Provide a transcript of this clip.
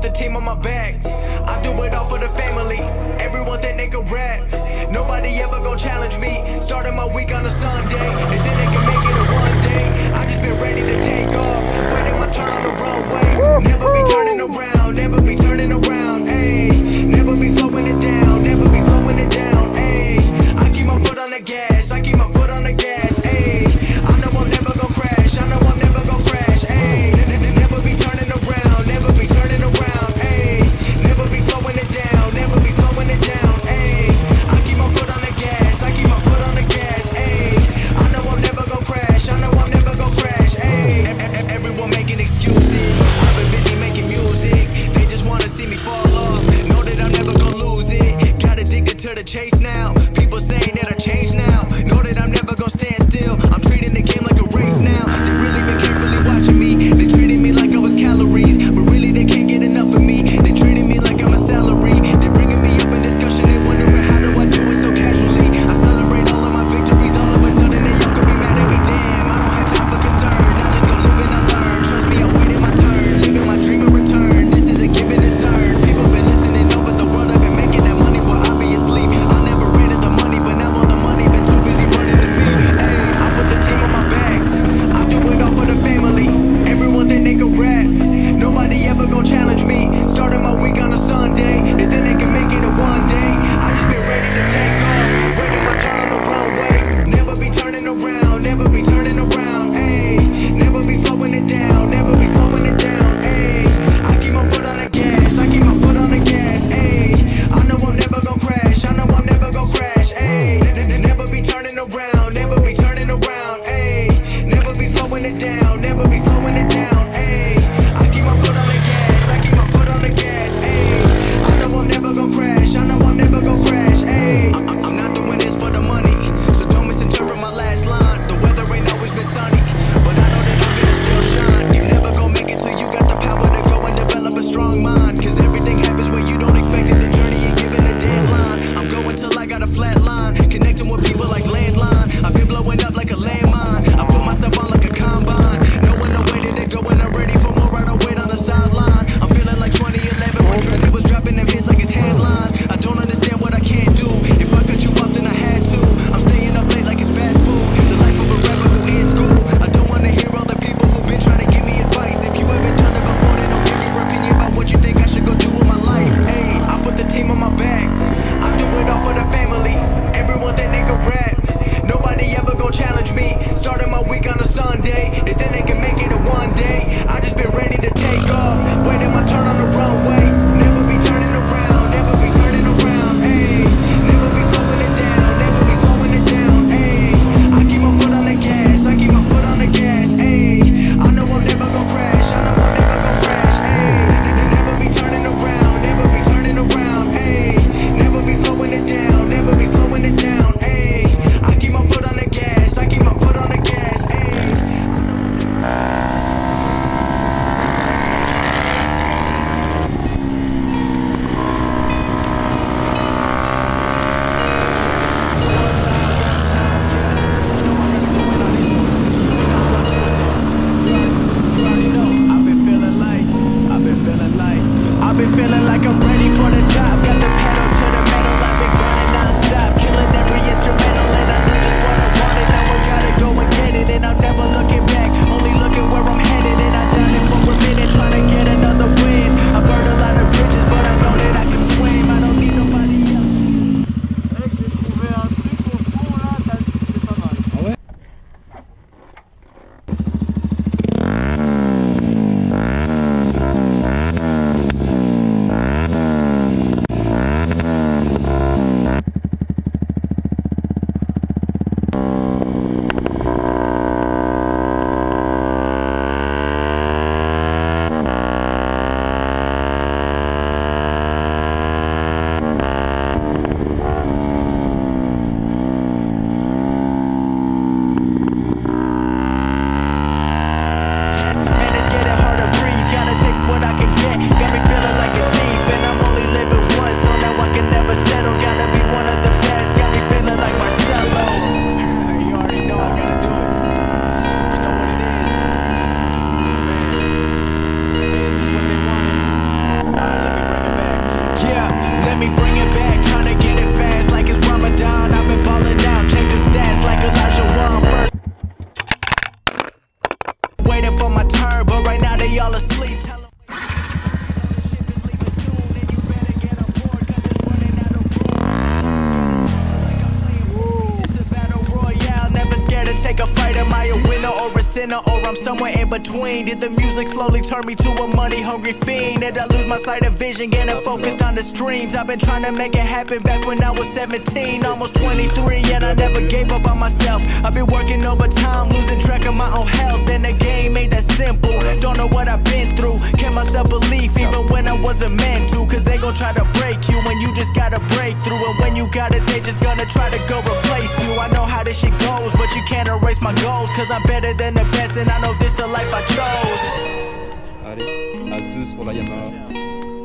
the team on my back. I do it all for the family. Everyone think they can rap. Nobody ever gon' challenge me. Starting my week on a Sunday, and then they can make it a one day. I just been ready to take off, waiting my turn on the runway. Never be turning around, never be turning around, ayy. Never be slowing it down, never be slowing it down, ayy. I keep my foot on the gas, I keep my foot on the gas, ayy. I know I'm never gon' crash, I know I'm never gon' crash, ayy. Never be turning around, never be turning around, ayy. Never be slowing it down, never be slowing it down, ayy. I keep my foot on the gas, I keep my foot on the gas, ayy. I know I'm never gon' crash, I know I'm never gon' crash, ayy. Everyone making excuses, I've been busy making music. They just wanna see me fall off, know that I'm never gon' lose it. Got addicted to the chase now, people saying that I changed now. Know that I'm never gon' stand still, I'm treating the game like a race now. They really been carefully watching me, they treated me like I was calories, but really they can't get enough of me. They treated me like I'm a salary, they bringing me up in discussion, they wondering how do I do it so casually. I celebrate all of my victories, all of a sudden they all gonna be mad at me. Damn, I don't have time for concern, I just gon' live and I learn. Trust me, I waited my turn, living my dream in return. This is a give and it's earned. People been listening over the world, I've been making that money while I be asleep. I never ran into the money, but now all the money been too busy running to me. Ayy, I put the team on my back, I do it all for the family. Everyone think they can rap, nobody ever gon' challenge me. Starting my week on a Sunday, and then they can make it a one day. I just been ready to take off, waiting my turn on the runway. Never be turning around, never be turning around, ayy. Never be slowing it down, never be slowing it down, ayy. I keep my foot on the gas, I keep my foot on the gas, ayy. I know I'm never gon' crash, I know I'm never gon' crash, ayy. Never be turning around, never be turning around, ayy. Never be slowing it down, never be slowing it down, ayy. I keep my foot on the gas, I keep my foot on the gas, ayy. I know I'm never gon' crash, I know I'm never gon' crash, ayy. I'm not doing this for the money, so don't misinterpret my last line. The weather ain't always been sunny, but I know that I'm gonna still shine. You never gon' make it till you got the power to go and develop a strong mind. Cause everything happens when you don't expect it. The journey ain't given a deadline. I'm going till I got a flat line, connecting with people like landline. I've been blowing up like a landmine, I put myself on like a combine. Knowing the way that they go and I'm ready for more, I don't wait on the sideline. I'm feeling like 2011 when Drizzy was dropping them hits like his headlines. I don't understand what I can't do, if I cut you off then I had to. I'm staying up late like it's fast food, the life of a rapper who in school. I don't wanna hear all the people who've been trying to give me advice. If you haven't done it before, then don't give your opinion about what you think I should go do with my life. Ayy, I put the team on my back, I do it all for the family. Everyone think they can rap, nobody ever gon' challenge me. Starting my week on a Sunday, and then they can make it a one day. I just been ready to take off, waiting my turn on the runway. Never be turning around, never be turning around, ayy. Never be slowing it down, never be slowing it down, ayy. I keep my foot on the gas, I keep my foot on the gas, ayy. I know I'm never gon' crash, I know I'm never gon' crash, ayy. Never be turning around, never be turning around, ayy. Never be slowing it down, never be slowing it down, ayy. I keep my foot on the gas, I keep my foot on the gas, ayy. I've been feeling like I'm ready for the job. Got the pedal to the metal, I've been grinding non-stop, killing every instrumental, and I know just what I wanted. Now I gotta go and get it, and I'm never looking back, only looking where I'm headed. And I doubt it for a minute, trying to get another win. I burned a lot of bridges, but I know that I can swim. I don't need nobody else. J'ai trouvé un truc au fond là, c'est pas mal. Ah ouais? pick a fight, am I a winner or a sinner, or I'm somewhere in between? Did the music slowly turn me to a money hungry fiend? Did I lose my sight of vision, getting focused on the streams? I've been trying to make it happen back when I was 17, almost 23, and I never gave up on myself. I've been working overtime, losing track of my own health, and the game ain't that simple. Don't know what I've been through, kept myself belief even when I wasn't meant to, cause they gon' try to break you when you just gotta break through, and when you got it they just gonna try to go replace you. I know how this shit goes, but you can't erase my goals, cause I'm better than the best and I know this the life I chose. Allez, à deux sur la Yamaha.